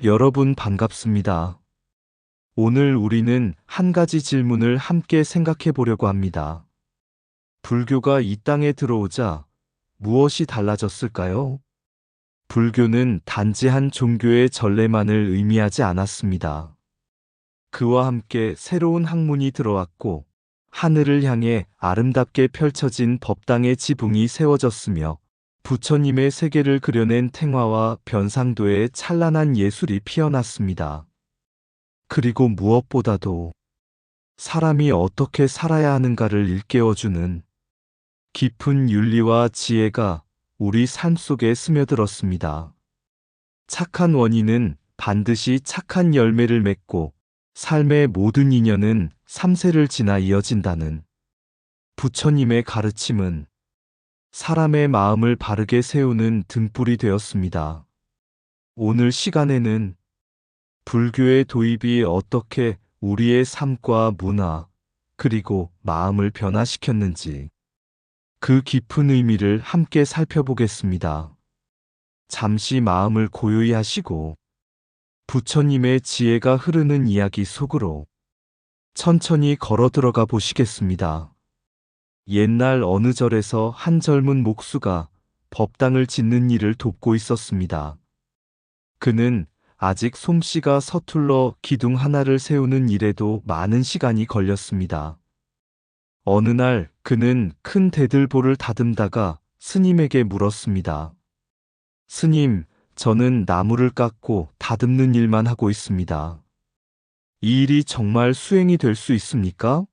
여러분 반갑습니다. 오늘 우리는 한 가지 질문을 함께 생각해 보려고 합니다. 불교가 이 땅에 들어오자 무엇이 달라졌을까요? 불교는 단지 한 종교의 전례만을 의미하지 않았습니다. 그와 함께 새로운 학문이 들어왔고 하늘을 향해 아름답게 펼쳐진 법당의 지붕이 세워졌으며 부처님의 세계를 그려낸 탱화와 변상도의 찬란한 예술이 피어났습니다. 그리고 무엇보다도 사람이 어떻게 살아야 하는가를 일깨워주는 깊은 윤리와 지혜가 우리 삶 속에 스며들었습니다. 착한 원인은 반드시 착한 열매를 맺고 삶의 모든 인연은 3세를 지나 이어진다는 부처님의 가르침은 사람의 마음을 바르게 세우는 등불이 되었습니다. 오늘 시간에는 불교의 도입이 어떻게 우리의 삶과 문화, 그리고 마음을 변화시켰는지 그 깊은 의미를 함께 살펴보겠습니다. 잠시 마음을 고요히 하시고 부처님의 지혜가 흐르는 이야기 속으로 천천히 걸어 들어가 보시겠습니다. 옛날 어느 절에서 한 젊은 목수가 법당을 짓는 일을 돕고 있었습니다. 그는 아직 솜씨가 서툴러 기둥 하나를 세우는 일에도 많은 시간이 걸렸습니다. 어느 날 그는 큰 대들보를 다듬다가 스님에게 물었습니다. 스님, 저는 나무를 깎고 다듬는 일만 하고 있습니다. 이 일이 정말 수행이 될 수 있습니까?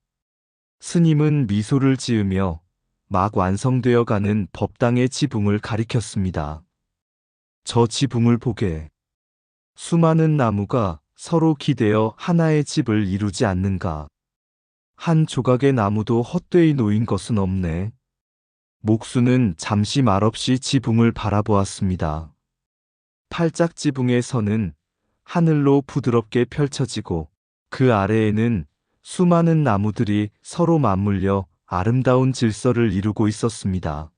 스님은 미소를 지으며 막 완성되어 가는 법당의 지붕을 가리켰습니다. 저 지붕을 보게. 수많은 나무가 서로 기대어 하나의 집을 이루지 않는가. 한 조각의 나무도 헛되이 놓인 것은 없네. 목수는 잠시 말없이 지붕을 바라보았습니다. 팔짝 지붕의 선은 하늘로 부드럽게 펼쳐지고 그 아래에는 수많은 나무들이 서로 맞물려 아름다운 질서를 이루고 있었습니다.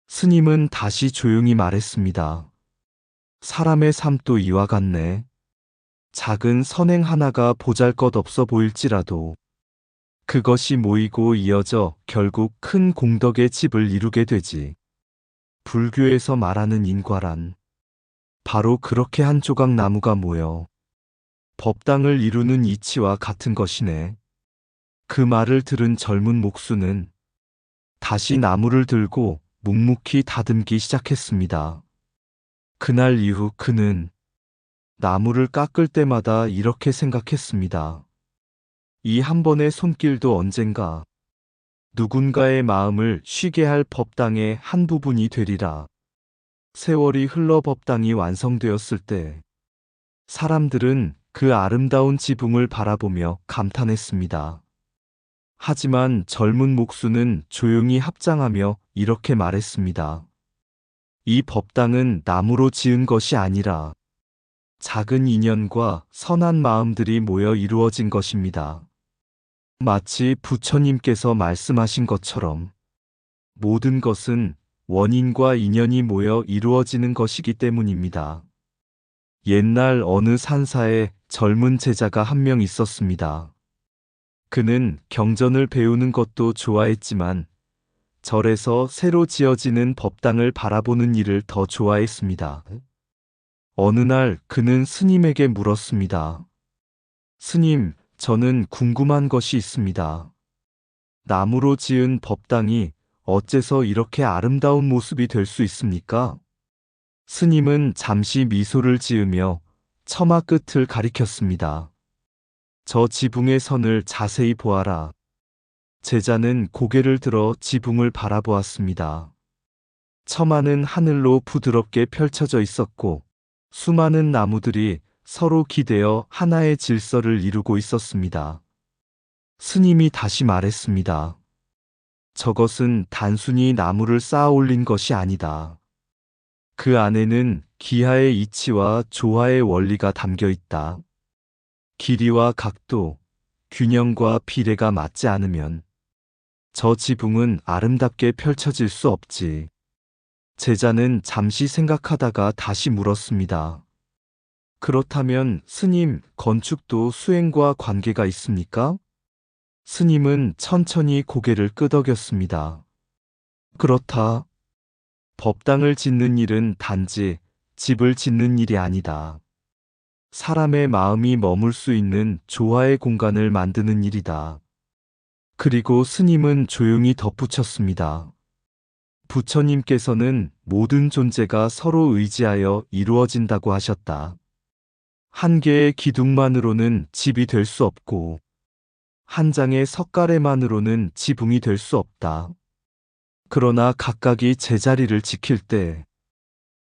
스님은 다시 조용히 말했습니다. 사람의 삶도 이와 같네. 작은 선행 하나가 보잘것없어 보일지라도 그것이 모이고 이어져 결국 큰 공덕의 집을 이루게 되지. 불교에서 말하는 인과란 바로 그렇게 한 조각 나무가 모여 법당을 이루는 이치와 같은 것이네. 그 말을 들은 젊은 목수는 다시 나무를 들고 묵묵히 다듬기 시작했습니다. 그날 이후 그는 나무를 깎을 때마다 이렇게 생각했습니다. 이 한 번의 손길도 언젠가 누군가의 마음을 쉬게 할 법당의 한 부분이 되리라. 세월이 흘러 법당이 완성되었을 때 사람들은 그 아름다운 지붕을 바라보며 감탄했습니다. 하지만 젊은 목수는 조용히 합장하며 이렇게 말했습니다. 이 법당은 나무로 지은 것이 아니라 작은 인연과 선한 마음들이 모여 이루어진 것입니다. 마치 부처님께서 말씀하신 것처럼 모든 것은 원인과 인연이 모여 이루어지는 것이기 때문입니다. 옛날 어느 산사에 젊은 제자가 한 명 있었습니다. 그는 경전을 배우는 것도 좋아했지만 절에서 새로 지어지는 법당을 바라보는 일을 더 좋아했습니다. 어느 날 그는 스님에게 물었습니다. 스님, 저는 궁금한 것이 있습니다. 나무로 지은 법당이 어째서 이렇게 아름다운 모습이 될 수 있습니까? 스님은 잠시 미소를 지으며 처마 끝을 가리켰습니다. 저 지붕의 선을 자세히 보아라. 제자는 고개를 들어 지붕을 바라보았습니다. 처마는 하늘로 부드럽게 펼쳐져 있었고 수많은 나무들이 서로 기대어 하나의 질서를 이루고 있었습니다. 스님이 다시 말했습니다. 저것은 단순히 나무를 쌓아 올린 것이 아니다. 그 안에는 기하의 이치와 조화의 원리가 담겨 있다. 길이와 각도, 균형과 비례가 맞지 않으면 저 지붕은 아름답게 펼쳐질 수 없지. 제자는 잠시 생각하다가 다시 물었습니다. 그렇다면 스님, 건축도 수행과 관계가 있습니까? 스님은 천천히 고개를 끄덕였습니다. 그렇다. 법당을 짓는 일은 단지 집을 짓는 일이 아니다. 사람의 마음이 머물 수 있는 조화의 공간을 만드는 일이다. 그리고 스님은 조용히 덧붙였습니다. 부처님께서는 모든 존재가 서로 의지하여 이루어진다고 하셨다. 한 개의 기둥만으로는 집이 될 수 없고, 한 장의 석가래만으로는 지붕이 될 수 없다. 그러나 각각이 제자리를 지킬 때,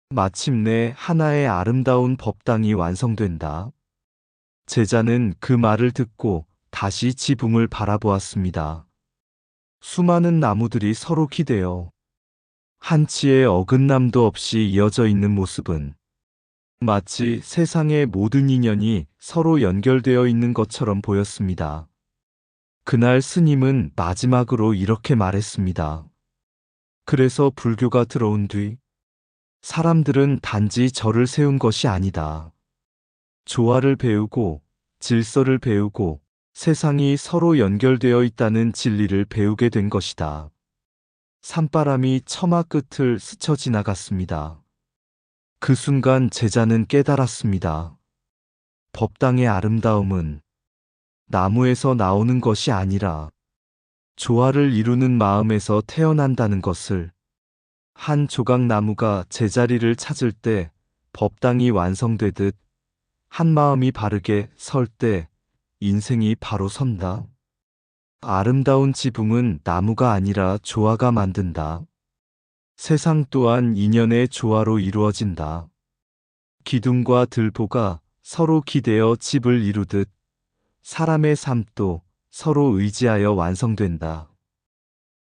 마침내 하나의 아름다운 법당이 완성된다. 제자는 그 말을 듣고 다시 지붕을 바라보았습니다. 수많은 나무들이 서로 기대어 한치의 어긋남도 없이 이어져 있는 모습은 마치 세상의 모든 인연이 서로 연결되어 있는 것처럼 보였습니다. 그날 스님은 마지막으로 이렇게 말했습니다. 그래서 불교가 들어온 뒤 사람들은 단지 절을 세운 것이 아니다. 조화를 배우고 질서를 배우고 세상이 서로 연결되어 있다는 진리를 배우게 된 것이다. 산바람이 처마 끝을 스쳐 지나갔습니다. 그 순간 제자는 깨달았습니다. 법당의 아름다움은 나무에서 나오는 것이 아니라 조화를 이루는 마음에서 태어난다는 것을, 한 조각 나무가 제자리를 찾을 때 법당이 완성되듯 한 마음이 바르게 설 때 인생이 바로 선다. 아름다운 지붕은 나무가 아니라 조화가 만든다. 세상 또한 인연의 조화로 이루어진다. 기둥과 들보가 서로 기대어 집을 이루듯 사람의 삶도 서로 의지하여 완성된다.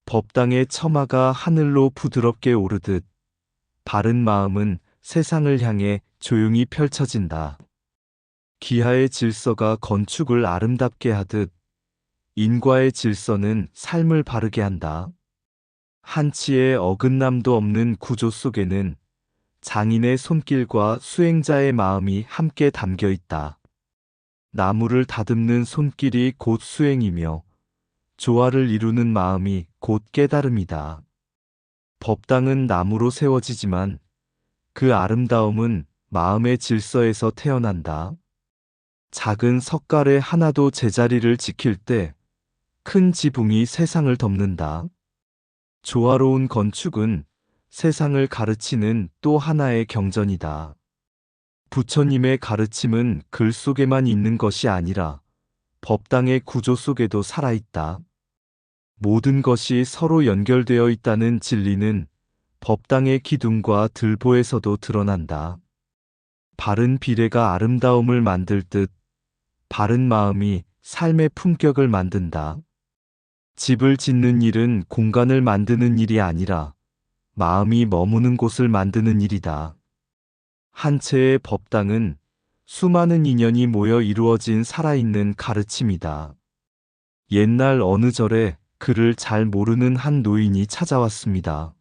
법당의 처마가 하늘로 부드럽게 오르듯 바른 마음은 세상을 향해 조용히 펼쳐진다. 기하의 질서가 건축을 아름답게 하듯 인과의 질서는 삶을 바르게 한다. 한치의 어긋남도 없는 구조 속에는 장인의 손길과 수행자의 마음이 함께 담겨 있다. 나무를 다듬는 손길이 곧 수행이며 조화를 이루는 마음이 곧 깨달음이다. 법당은 나무로 세워지지만 그 아름다움은 마음의 질서에서 태어난다. 작은 석가래 하나도 제자리를 지킬 때 큰 지붕이 세상을 덮는다. 조화로운 건축은 세상을 가르치는 또 하나의 경전이다. 부처님의 가르침은 글 속에만 있는 것이 아니라 법당의 구조 속에도 살아있다. 모든 것이 서로 연결되어 있다는 진리는 법당의 기둥과 들보에서도 드러난다. 바른 비례가 아름다움을 만들 듯 바른 마음이 삶의 품격을 만든다. 집을 짓는 일은 공간을 만드는 일이 아니라 마음이 머무는 곳을 만드는 일이다. 한 채의 법당은 수많은 인연이 모여 이루어진 살아있는 가르침이다. 옛날 어느 절에 글을 잘 모르는 한 노인이 찾아왔습니다.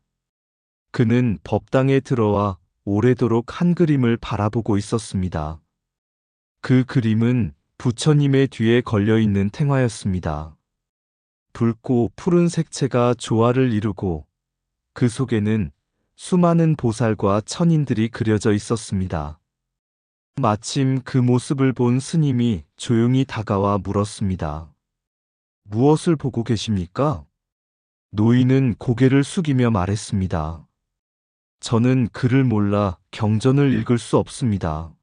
그는 법당에 들어와 오래도록 한 그림을 바라보고 있었습니다. 그 그림은 부처님의 뒤에 걸려있는 탱화였습니다. 붉고 푸른 색채가 조화를 이루고 그 속에는 수많은 보살과 천인들이 그려져 있었습니다. 마침 그 모습을 본 스님이 조용히 다가와 물었습니다. 무엇을 보고 계십니까? 노인은 고개를 숙이며 말했습니다. 저는 글을 몰라 경전을 읽을 수 없습니다.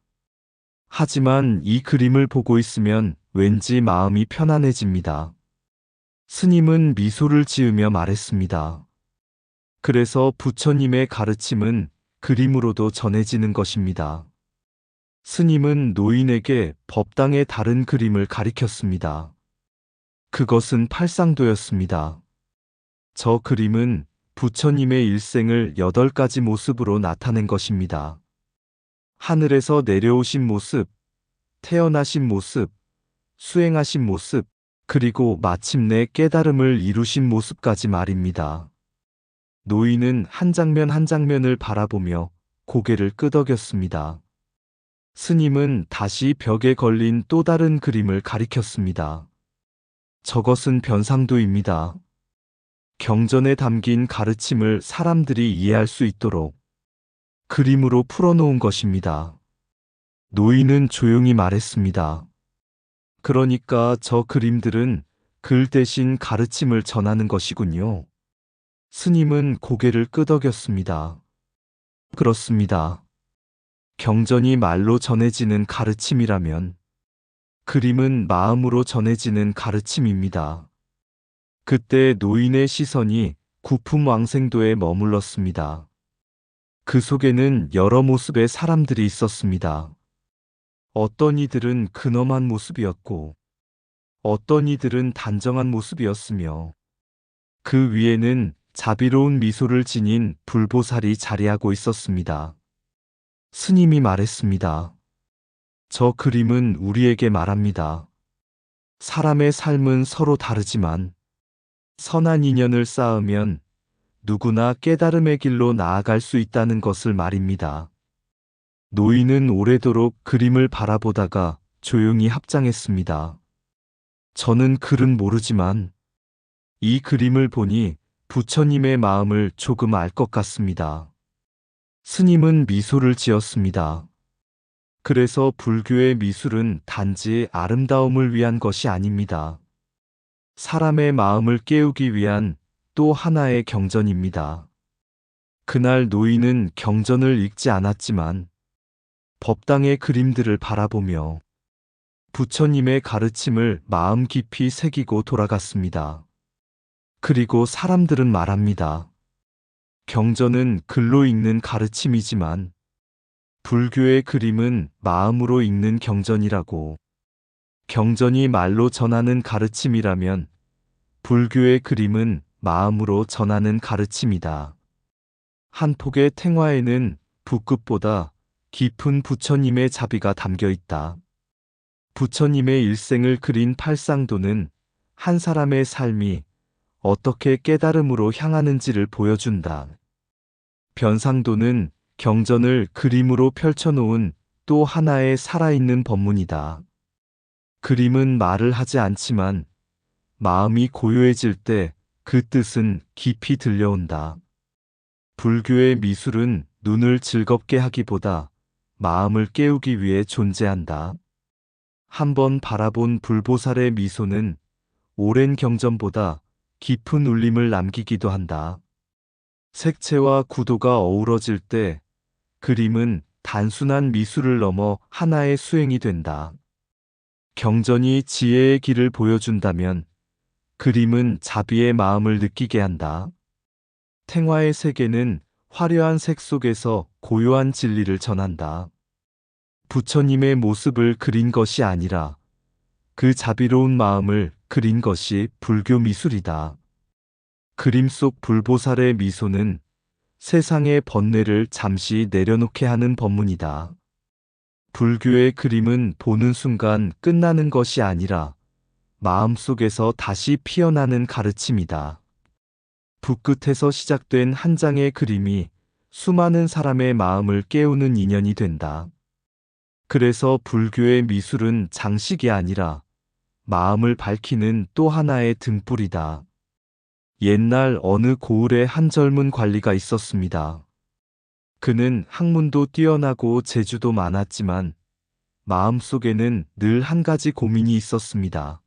하지만 이 그림을 보고 있으면 왠지 마음이 편안해집니다. 스님은 미소를 지으며 말했습니다. 그래서 부처님의 가르침은 그림으로도 전해지는 것입니다. 스님은 노인에게 법당의 다른 그림을 가리켰습니다. 그것은 팔상도였습니다. 저 그림은 부처님의 일생을 8가지 모습으로 나타낸 것입니다. 하늘에서 내려오신 모습, 태어나신 모습, 수행하신 모습, 그리고 마침내 깨달음을 이루신 모습까지 말입니다. 노인은 한 장면 한 장면을 바라보며 고개를 끄덕였습니다. 스님은 다시 벽에 걸린 또 다른 그림을 가리켰습니다. 저것은 변상도입니다. 경전에 담긴 가르침을 사람들이 이해할 수 있도록 그림으로 풀어놓은 것입니다. 노인은 조용히 말했습니다. 그러니까 저 그림들은 글 대신 가르침을 전하는 것이군요. 스님은 고개를 끄덕였습니다. 그렇습니다. 경전이 말로 전해지는 가르침이라면 그림은 마음으로 전해지는 가르침입니다. 그때 노인의 시선이 구품왕생도에 머물렀습니다. 그 속에는 여러 모습의 사람들이 있었습니다. 어떤 이들은 근엄한 모습이었고, 어떤 이들은 단정한 모습이었으며, 그 위에는 자비로운 미소를 지닌 불보살이 자리하고 있었습니다. 스님이 말했습니다. 저 그림은 우리에게 말합니다. 사람의 삶은 서로 다르지만 선한 인연을 쌓으면 누구나 깨달음의 길로 나아갈 수 있다는 것을 말입니다. 노인은 오래도록 그림을 바라보다가 조용히 합장했습니다. 저는 글은 모르지만 이 그림을 보니 부처님의 마음을 조금 알 것 같습니다. 스님은 미소를 지었습니다. 그래서 불교의 미술은 단지 아름다움을 위한 것이 아닙니다. 사람의 마음을 깨우기 위한 또 하나의 경전입니다. 그날 노인은 경전을 읽지 않았지만 법당의 그림들을 바라보며 부처님의 가르침을 마음 깊이 새기고 돌아갔습니다. 그리고 사람들은 말합니다. 경전은 글로 읽는 가르침이지만 불교의 그림은 마음으로 읽는 경전이라고. 경전이 말로 전하는 가르침이라면 불교의 그림은 마음으로 전하는 가르침이다. 한 폭의 탱화에는 붓끝보다 깊은 부처님의 자비가 담겨 있다. 부처님의 일생을 그린 팔상도는 한 사람의 삶이 어떻게 깨달음으로 향하는지를 보여준다. 변상도는 경전을 그림으로 펼쳐놓은 또 하나의 살아있는 법문이다. 그림은 말을 하지 않지만 마음이 고요해질 때 그 뜻은 깊이 들려온다. 불교의 미술은 눈을 즐겁게 하기보다 마음을 깨우기 위해 존재한다. 한번 바라본 불보살의 미소는 오랜 경전보다 깊은 울림을 남기기도 한다. 색채와 구도가 어우러질 때 그림은 단순한 미술을 넘어 하나의 수행이 된다. 경전이 지혜의 길을 보여준다면 그림은 자비의 마음을 느끼게 한다. 탱화의 세계는 화려한 색 속에서 고요한 진리를 전한다. 부처님의 모습을 그린 것이 아니라 그 자비로운 마음을 그린 것이 불교 미술이다. 그림 속 불보살의 미소는 세상의 번뇌를 잠시 내려놓게 하는 법문이다. 불교의 그림은 보는 순간 끝나는 것이 아니라 마음속에서 다시 피어나는 가르침이다. 붓끝에서 시작된 한 장의 그림이 수많은 사람의 마음을 깨우는 인연이 된다. 그래서 불교의 미술은 장식이 아니라 마음을 밝히는 또 하나의 등불이다. 옛날 어느 고을에 한 젊은 관리가 있었습니다. 그는 학문도 뛰어나고 재주도 많았지만 마음속에는 늘 한 가지 고민이 있었습니다.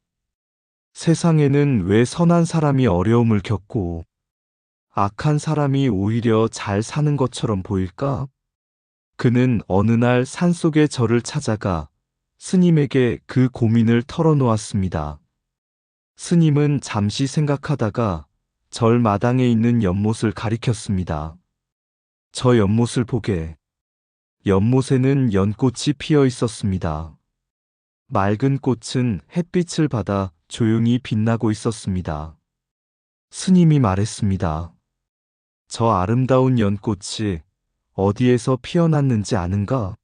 세상에는 왜 선한 사람이 어려움을 겪고 악한 사람이 오히려 잘 사는 것처럼 보일까? 그는 어느 날 산속의 절을 찾아가 스님에게 그 고민을 털어놓았습니다. 스님은 잠시 생각하다가 절 마당에 있는 연못을 가리켰습니다. 저 연못을 보게. 연못에는 연꽃이 피어 있었습니다. 맑은 꽃은 햇빛을 받아 조용히 빛나고 있었습니다. 스님이 말했습니다. 저 아름다운 연꽃이 어디에서 피어났는지 아는가?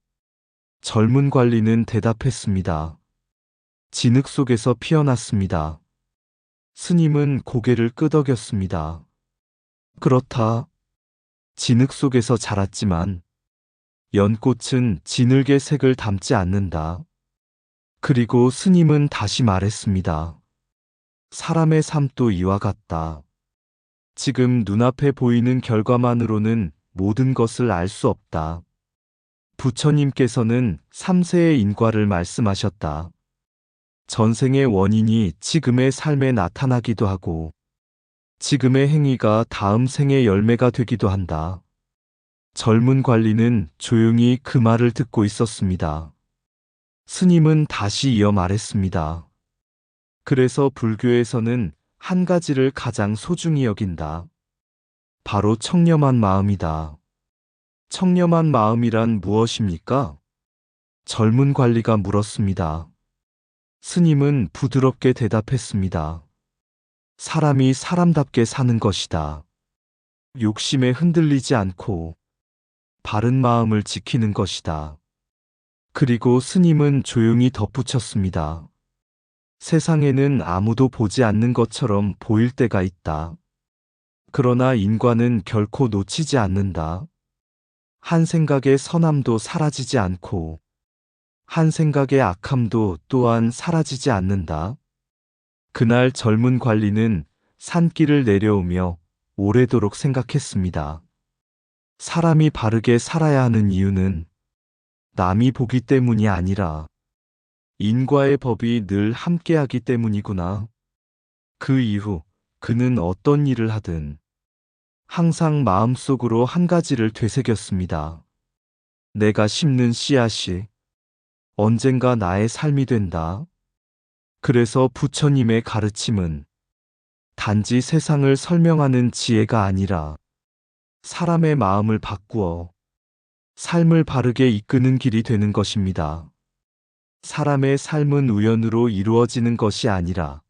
젊은 관리는 대답했습니다. 진흙 속에서 피어났습니다. 스님은 고개를 끄덕였습니다. 그렇다. 진흙 속에서 자랐지만 연꽃은 진흙의 색을 담지 않는다. 그리고 스님은 다시 말했습니다. 사람의 삶도 이와 같다. 지금 눈앞에 보이는 결과만으로는 모든 것을 알 수 없다. 부처님께서는 3세의 인과를 말씀하셨다. 전생의 원인이 지금의 삶에 나타나기도 하고, 지금의 행위가 다음 생의 열매가 되기도 한다. 젊은 관리는 조용히 그 말을 듣고 있었습니다. 스님은 다시 이어 말했습니다. 그래서 불교에서는 한 가지를 가장 소중히 여긴다. 바로 청렴한 마음이다. 청렴한 마음이란 무엇입니까? 젊은 관리가 물었습니다. 스님은 부드럽게 대답했습니다. 사람이 사람답게 사는 것이다. 욕심에 흔들리지 않고 바른 마음을 지키는 것이다. 그리고 스님은 조용히 덧붙였습니다. 세상에는 아무도 보지 않는 것처럼 보일 때가 있다. 그러나 인과는 결코 놓치지 않는다. 한 생각의 선함도 사라지지 않고 한 생각의 악함도 또한 사라지지 않는다. 그날 젊은 관리는 산길을 내려오며 오래도록 생각했습니다. 사람이 바르게 살아야 하는 이유는 남이 보기 때문이 아니라 인과의 법이 늘 함께하기 때문이구나. 그 이후 그는 어떤 일을 하든 항상 마음속으로 한 가지를 되새겼습니다. 내가 심는 씨앗이 언젠가 나의 삶이 된다. 그래서 부처님의 가르침은 단지 세상을 설명하는 지혜가 아니라 사람의 마음을 바꾸어 삶을 바르게 이끄는 길이 되는 것입니다. 사람의 삶은 우연으로 이루어지는 것이 아니라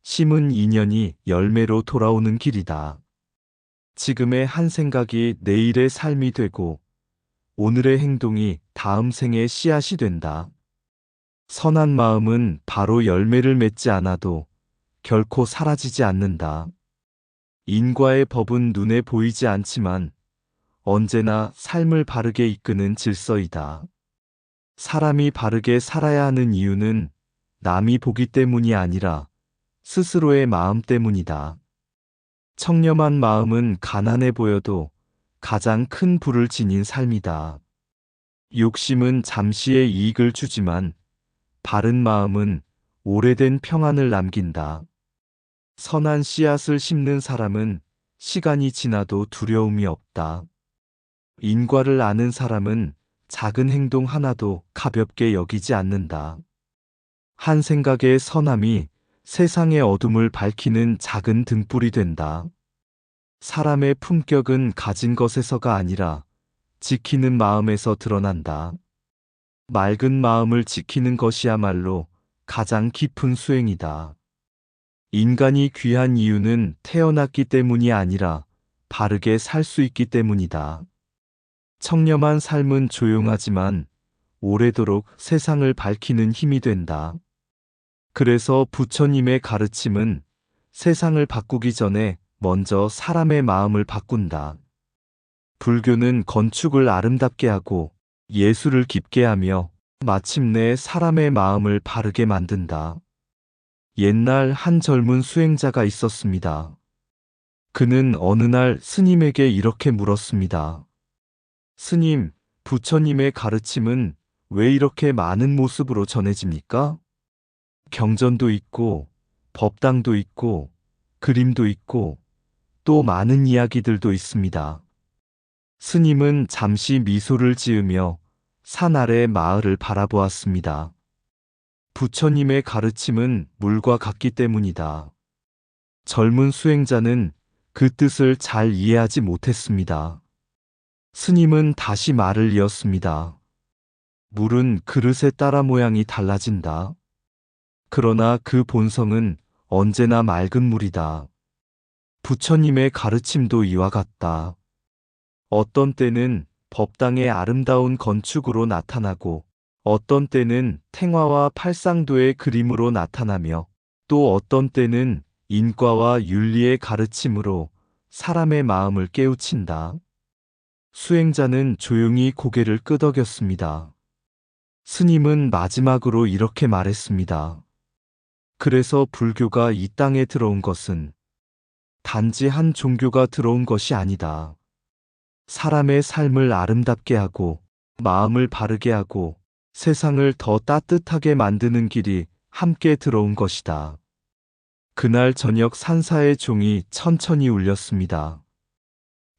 심은 인연이 열매로 돌아오는 길이다. 지금의 한 생각이 내일의 삶이 되고 오늘의 행동이 다음 생의 씨앗이 된다. 선한 마음은 바로 열매를 맺지 않아도 결코 사라지지 않는다. 인과의 법은 눈에 보이지 않지만 언제나 삶을 바르게 이끄는 질서이다. 사람이 바르게 살아야 하는 이유는 남이 보기 때문이 아니라 스스로의 마음 때문이다. 청렴한 마음은 가난해 보여도 가장 큰 부를 지닌 삶이다. 욕심은 잠시의 이익을 주지만 바른 마음은 오래된 평안을 남긴다. 선한 씨앗을 심는 사람은 시간이 지나도 두려움이 없다. 인과를 아는 사람은 작은 행동 하나도 가볍게 여기지 않는다. 한 생각의 선함이 세상의 어둠을 밝히는 작은 등불이 된다. 사람의 품격은 가진 것에서가 아니라 지키는 마음에서 드러난다. 맑은 마음을 지키는 것이야말로 가장 깊은 수행이다. 인간이 귀한 이유는 태어났기 때문이 아니라 바르게 살 수 있기 때문이다. 청렴한 삶은 조용하지만 오래도록 세상을 밝히는 힘이 된다. 그래서 부처님의 가르침은 세상을 바꾸기 전에 먼저 사람의 마음을 바꾼다. 불교는 건축을 아름답게 하고 예술을 깊게 하며 마침내 사람의 마음을 바르게 만든다. 옛날 한 젊은 수행자가 있었습니다. 그는 어느 날 스님에게 이렇게 물었습니다. 스님, 부처님의 가르침은 왜 이렇게 많은 모습으로 전해집니까? 경전도 있고, 법당도 있고, 그림도 있고, 또 많은 이야기들도 있습니다. 스님은 잠시 미소를 지으며 산 아래 마을을 바라보았습니다. 부처님의 가르침은 물과 같기 때문이다. 젊은 수행자는 그 뜻을 잘 이해하지 못했습니다. 스님은 다시 말을 이었습니다. 물은 그릇에 따라 모양이 달라진다. 그러나 그 본성은 언제나 맑은 물이다. 부처님의 가르침도 이와 같다. 어떤 때는 법당의 아름다운 건축으로 나타나고 어떤 때는 탱화와 팔상도의 그림으로 나타나며 또 어떤 때는 인과와 윤리의 가르침으로 사람의 마음을 깨우친다. 수행자는 조용히 고개를 끄덕였습니다. 스님은 마지막으로 이렇게 말했습니다. 그래서 불교가 이 땅에 들어온 것은 단지 한 종교가 들어온 것이 아니다. 사람의 삶을 아름답게 하고 마음을 바르게 하고 세상을 더 따뜻하게 만드는 길이 함께 들어온 것이다. 그날 저녁 산사의 종이 천천히 울렸습니다.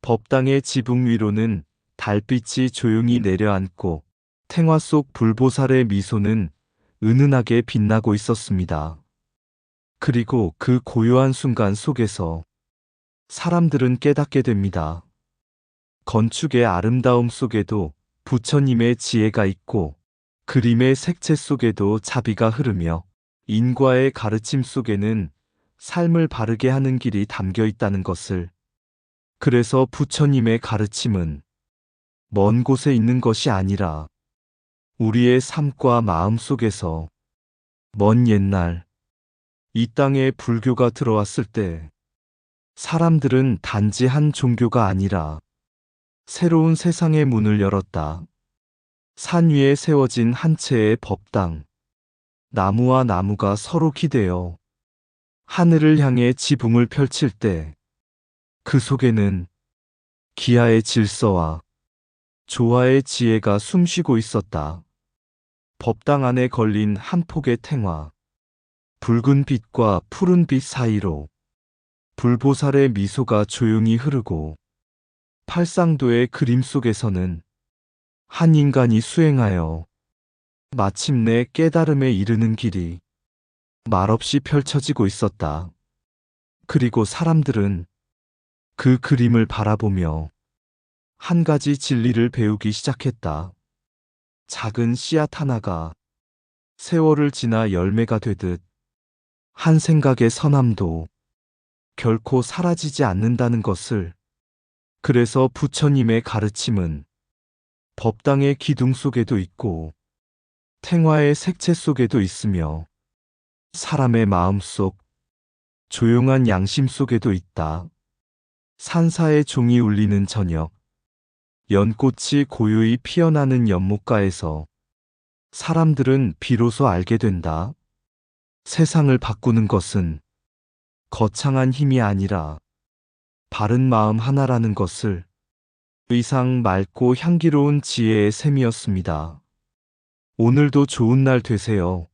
법당의 지붕 위로는 달빛이 조용히 내려앉고 탱화 속 불보살의 미소는 은은하게 빛나고 있었습니다. 그리고 그 고요한 순간 속에서 사람들은 깨닫게 됩니다. 건축의 아름다움 속에도 부처님의 지혜가 있고 그림의 색채 속에도 자비가 흐르며 인과의 가르침 속에는 삶을 바르게 하는 길이 담겨 있다는 것을. 그래서 부처님의 가르침은 먼 곳에 있는 것이 아니라 우리의 삶과 마음 속에서 먼 옛날 이 땅에 불교가 들어왔을 때 사람들은 단지 한 종교가 아니라 새로운 세상의 문을 열었다. 산 위에 세워진 한 채의 법당. 나무와 나무가 서로 기대어 하늘을 향해 지붕을 펼칠 때 그 속에는 기아의 질서와 조화의 지혜가 숨쉬고 있었다. 법당 안에 걸린 한 폭의 탱화. 붉은 빛과 푸른 빛 사이로 불보살의 미소가 조용히 흐르고 팔상도의 그림 속에서는 한 인간이 수행하여 마침내 깨달음에 이르는 길이 말없이 펼쳐지고 있었다. 그리고 사람들은 그 그림을 바라보며 한 가지 진리를 배우기 시작했다. 작은 씨앗 하나가 세월을 지나 열매가 되듯 한 생각의 선함도 결코 사라지지 않는다는 것을. 그래서 부처님의 가르침은 법당의 기둥 속에도 있고 탱화의 색채 속에도 있으며 사람의 마음속 조용한 양심 속에도 있다. 산사의 종이 울리는 저녁, 연꽃이 고요히 피어나는 연못가에서 사람들은 비로소 알게 된다. 세상을 바꾸는 것은 거창한 힘이 아니라 바른 마음 하나라는 것을. 의상 맑고 향기로운 지혜의 샘이었습니다. 오늘도 좋은 날 되세요.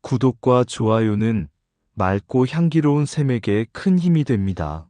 구독과 좋아요는 맑고 향기로운 샘에게 큰 힘이 됩니다.